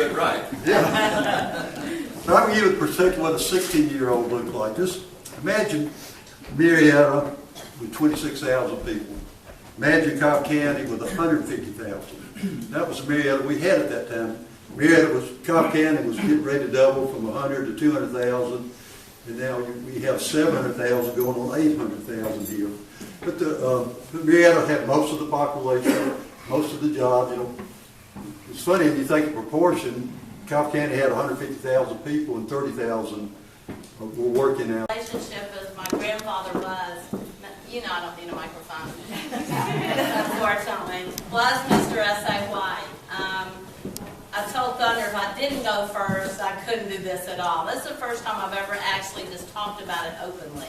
it right. Yeah. So I'm going to give you a perspective of what a 16-year-old looked like. Just imagine Marietta with 26,000 people. Imagine Cobb County with 150,000. That was Marietta we had at that time. Cobb County was getting ready to double from 100 to 200,000, and now we have 700,000 going on 800,000 here. But Marietta had most of the population, most of the jobs. You know, it's funny when you think of proportion. Cobb County had 150,000 people and 30,000 were working out. Relationship as my grandfather was, I don't need a microphone, unfortunately, was Mr. S.A. White. I told Thunder if I didn't go first, I couldn't do this at all. This is the first time I've ever actually just talked about it openly.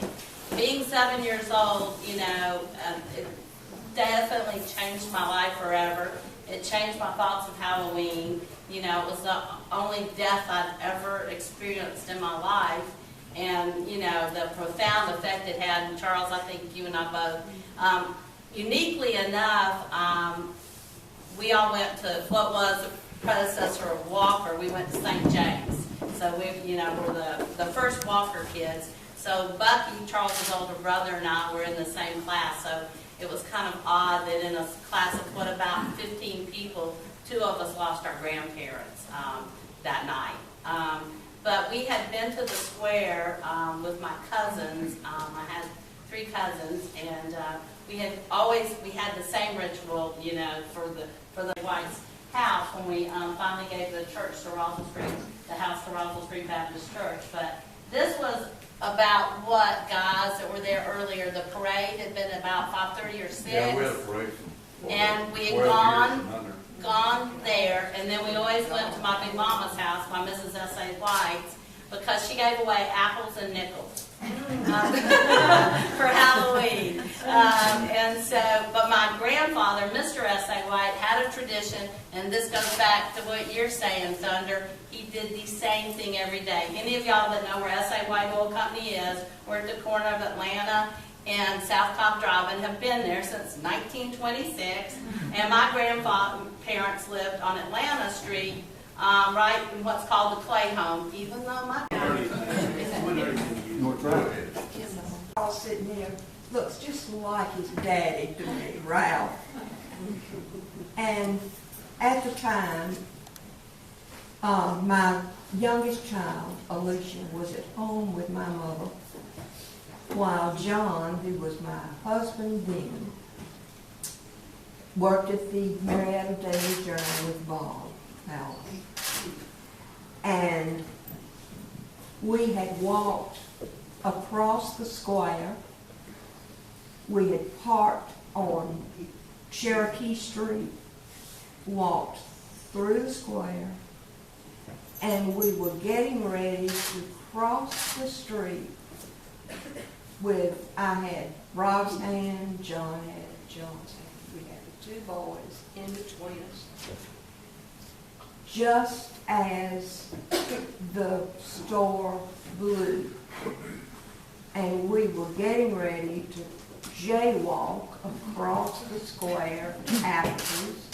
Being 7 years old, it definitely changed my life forever. It changed my thoughts of Halloween. It was the only death I'd ever experienced in my life. And, the profound effect it had. And Charles, I think you and I both. Uniquely enough, we all went to what was the predecessor of Walker. We went to St. James. So we're the first Walker kids. So Bucky, Charles's older brother, and I were in the same class. So it was kind of odd that in a class of about 15 people, 2 of us lost our grandparents that night. But we had been to the square with my cousins. I had 3 cousins, and we had the same ritual, for the White's house when we finally gave the church to Russell Street, the house to Russell Street Baptist Church. But this was about what, guys, that were there earlier. The parade had been about 5:30 or 6. Yeah, we had a parade. And we had gone there, and then we always went to my big mama's house, my Mrs. S.A. White's, because she gave away apples and nickels for Halloween. But my grandfather, Mr. S.A. White, had a tradition, and this goes back to what you're saying, Thunder. He did the same thing every day. Any of y'all that know where S.A. White Oil Company is, we're at the corner of Atlanta and South Cobb Drive, and have been there since 1926. And my grandparents lived on Atlanta Street, right in what's called the Clay Home, even though my all sitting there looks just like his daddy to me, Ralph. And at the time, my youngest child, Alicia, was at home with my mother, while John, who was my husband then, worked at the Marietta Daily Journal with Bob Allen. And we had walked across the square. We had parked on Cherokee Street, walked through the square, and we were getting ready to cross the street I had Rob's hand, John had John's hand. We had the 2 boys in between us. Just as the store blew, and we were getting ready to jaywalk across the square to Atherton's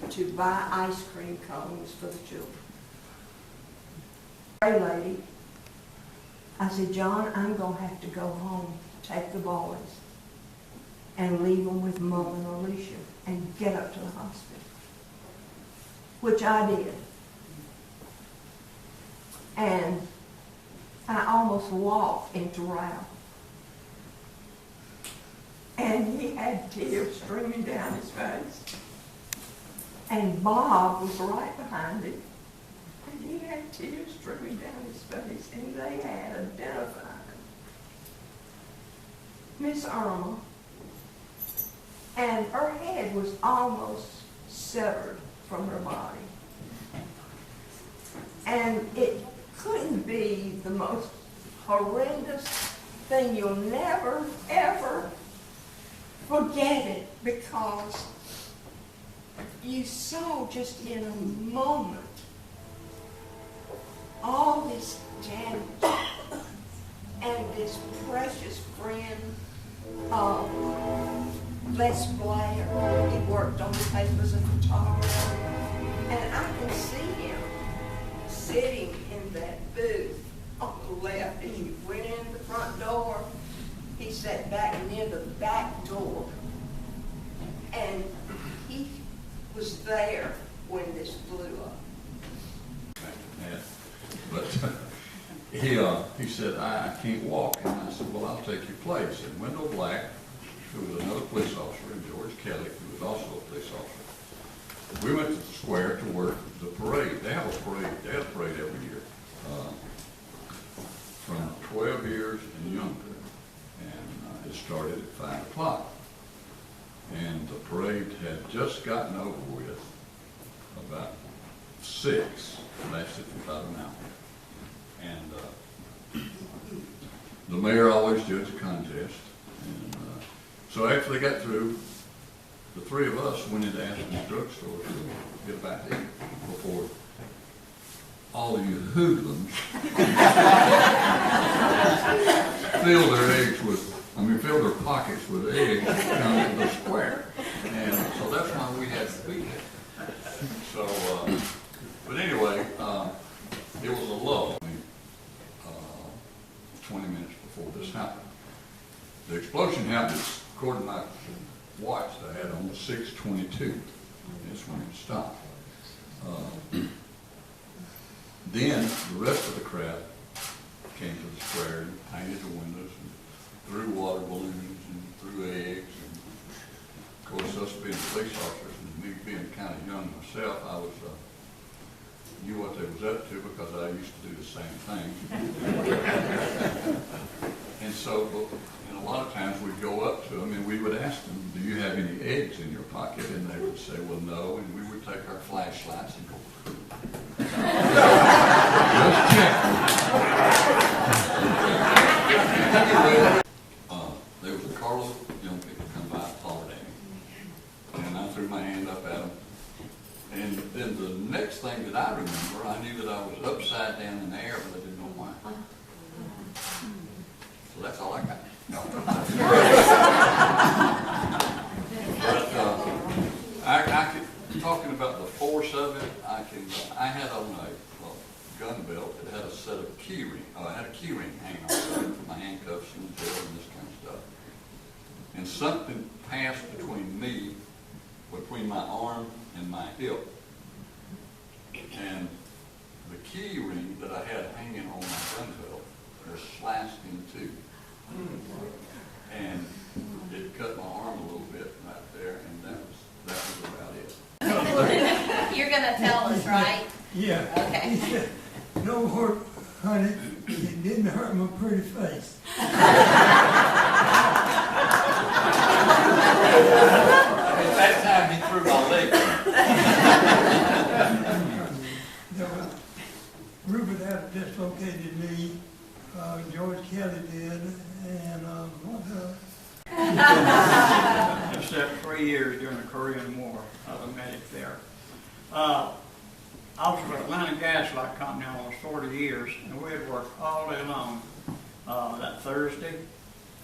to buy ice cream cones for the children. Hey, lady, I said, John, I'm going to have to go home, take the boys, and leave them with Mom and Alicia and get up to the hospital, which I did. And I almost walked into Ralph. And he had tears streaming down his face. And Bob was right behind him. And he had tears streaming down his face. And they had identified Miss Irma. And her head was almost severed from her body. And it couldn't be the most horrendous thing. You'll never, ever forget it, because you saw just in a moment all this damage, and this precious friend of Les Blair, he worked on the papers and photography, and I can see him sat back near the back door. And he was there when this blew up. Yeah. But he said, I can't walk. And I said, well, I'll take your place. And Wendell Black, who was another police officer, and George Kelly, who was also a police officer, we went to the square to work the parade. They have a parade. They have a parade every year, from 12 years and younger. And it started at 5 o'clock. And the parade had just gotten over with about 6, lasted for about an hour. And the mayor always judged the contest. And so after they got through, the three of us went into Atherton's drugstore to get back to eat before all of you hoodlums filled their pockets with eggs down in the square. And so that's why we had to beat it. So, but anyway, it was a lull 20 minutes before this happened. The explosion happened, according to my watch that I had on 6:22. That's when it stopped. Then the rest of the crowd came to the square and painted the windows and threw water balloons and threw eggs. And of course, us being police officers and me being kind of young myself, I was knew what they was up to because I used to do the same thing. And so, and a lot of times we'd go up to them and we would ask them, do you have any eggs in your pocket? And they would say, well, no. And we would take our flashlights and go, just check. There was a carload of young people come by and hollered at me. And I threw my hand up at them. And then the next thing that I remember, I knew that I was upside down in the air, but I didn't know why. So that's all I got. No. But I could, talking about the force of it, I had on a gun belt that had a set of key ring. I had a key ring hanging on for my handcuffs and the tail and this kind of stuff. And something passed between my arm and my hip. And the key ring that I had hanging on my gun belt was slashed in two. And it cut my arm a little bit right there, and that was about it. You're gonna tell us, right? Yeah. Okay. No hurt, honey. It didn't hurt my pretty face. At that time, he threw my leg. Rupert had a dislocated knee. George Kelly did, and what else? I served 3 years during the Korean War. I was a medic there. I was with Atlanta Gas Light Company almost 40 years, and we had worked all day long that Thursday.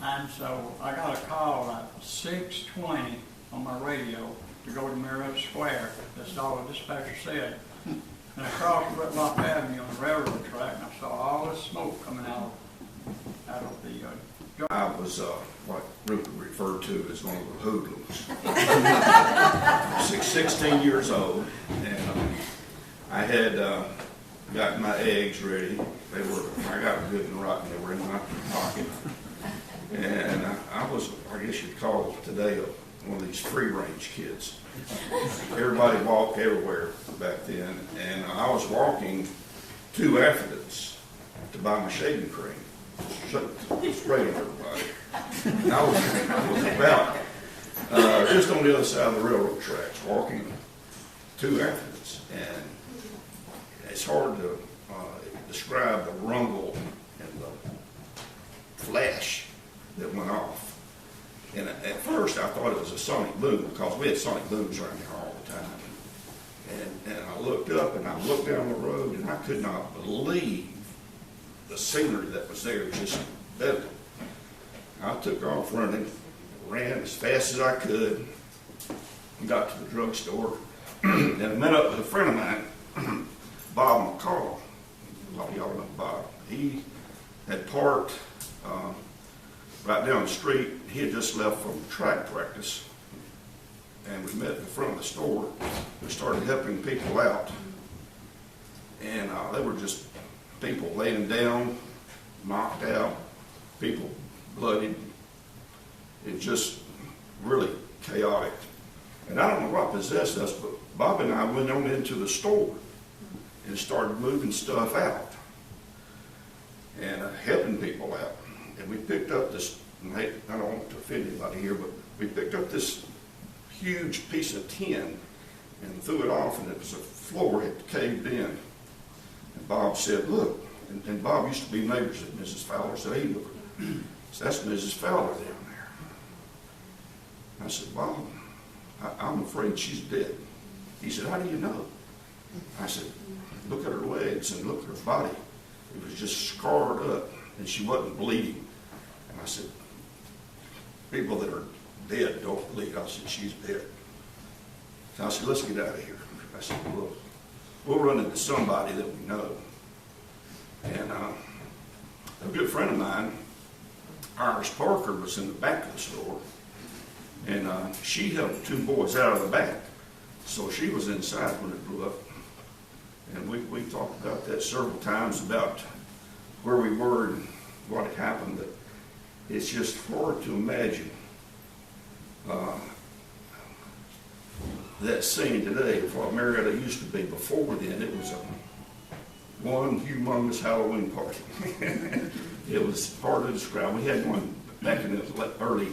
And so I got a call at 6:20 on my radio to go to Marietta Square. That's all the dispatcher said. And I crossed Whitlock Avenue on the railroad track, and I saw all this smoke coming out of the I was what Rupert referred to as one of the hoodlums. 16 years old, and I had gotten my eggs ready. I got them good and rotten. They were in my pocket, and I was, I guess you'd call today one of these free-range kids. Everybody walked everywhere back then, and I was walking to Atherton's to buy my shaving cream. Spray on everybody. And I was about just on the other side of the railroad tracks, walking to Atherton's, and it's hard to describe the rumble and the flash that went off. And at first, I thought it was a sonic boom because we had sonic booms around here all the time. And I looked up and I looked down the road, and I could not believe the scenery that was there. Was just deadly. I took off running, ran as fast as I could, and got to the drugstore, and I met up with a friend of mine, Bob McCall. A lot of y'all know Bob. He had parked right down the street. He had just left from track practice. And we met in front of the store. We started helping people out. And they were just people laying down, knocked out, people bloodied. It just really chaotic. And I don't know what possessed us, but Bob and I went on into the store and started moving stuff out and helping people out. And we picked up this, I don't want to offend anybody here, but we picked up this huge piece of tin and threw it off, and it was a floor had caved in. And Bob said, look, and Bob used to be neighbors at Mrs. Fowler, so he looked, so that's Mrs. Fowler down there. I said, Bob, I'm afraid she's dead. He said, how do you know? I said, look at her legs and look at her body. It was just scarred up, and she wasn't bleeding. And I said, people that are dead don't bleed. I said, she's dead. So I said, let's get out of here. I said, we'll run into somebody that we know. And a good friend of mine, Iris Parker, was in the back of the store. And she helped two boys out of the back. So she was inside when it blew up. And we talked about that several times, about where we were and what had happened. But it's just hard to imagine that scene today of what Marietta used to be. Before then, it was one humongous Halloween party. It was hard to describe. We had one back in the early.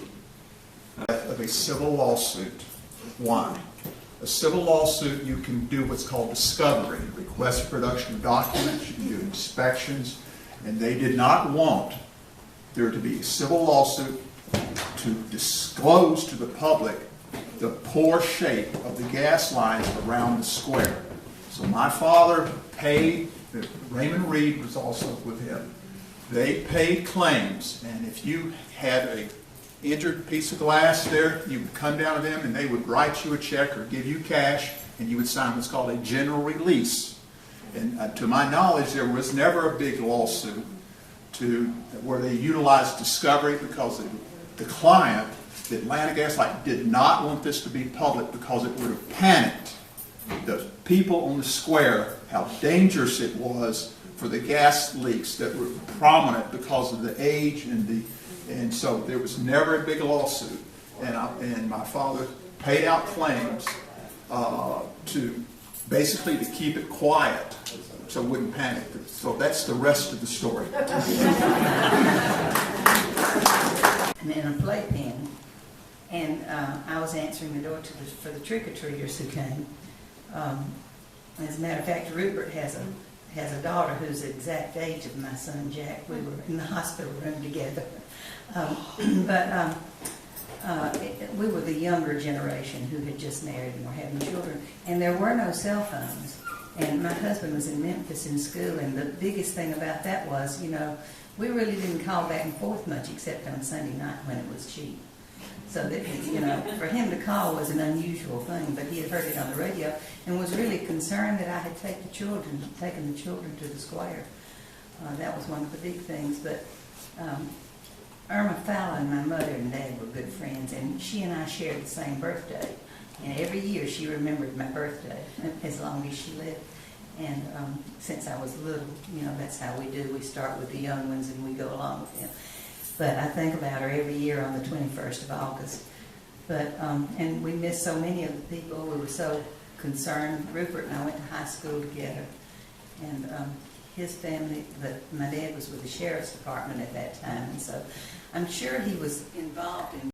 Of a civil lawsuit. Why? A civil lawsuit, you can do what's called discovery, request for production of documents, you can do inspections, and they did not want there to be a civil lawsuit to disclose to the public the poor shape of the gas lines around the square. So my father paid, Raymond Reed was also with him, they paid claims, and if you had a injured piece of glass there, you would come down to them and they would write you a check or give you cash, and you would sign what's called a general release. And to my knowledge, there was never a big lawsuit where they utilized discovery, because the client, the Atlanta Gas Light, did not want this to be public because it would have panicked the people on the square how dangerous it was for the gas leaks that were prominent because of the age and so there was never a big lawsuit. And my father paid out claims to basically to keep it quiet so it wouldn't panic. So that's the rest of the story. And in a playpen, and I was answering the door for the trick-or-treaters who came. As a matter of fact, Rupert has a daughter who's the exact age of my son Jack. We were in the hospital room together. We were the younger generation who had just married and were having children, and there were no cell phones. And my husband was in Memphis in school, and the biggest thing about that was, we really didn't call back and forth much except on Sunday night when it was cheap. So that, for him to call was an unusual thing, but he had heard it on the radio and was really concerned that I had taken the children to the square. That was one of the big things. But Irma Fallon, my mother and dad were good friends, and she and I shared the same birthday. And every year she remembered my birthday as long as she lived. And since I was little, that's how we do. We start with the young ones and we go along with them. But I think about her every year on the 21st of August. But, and we missed so many of the people. We were so concerned. Rupert and I went to high school together. And his family, my dad was with the sheriff's department at that time. And so I'm sure he was involved in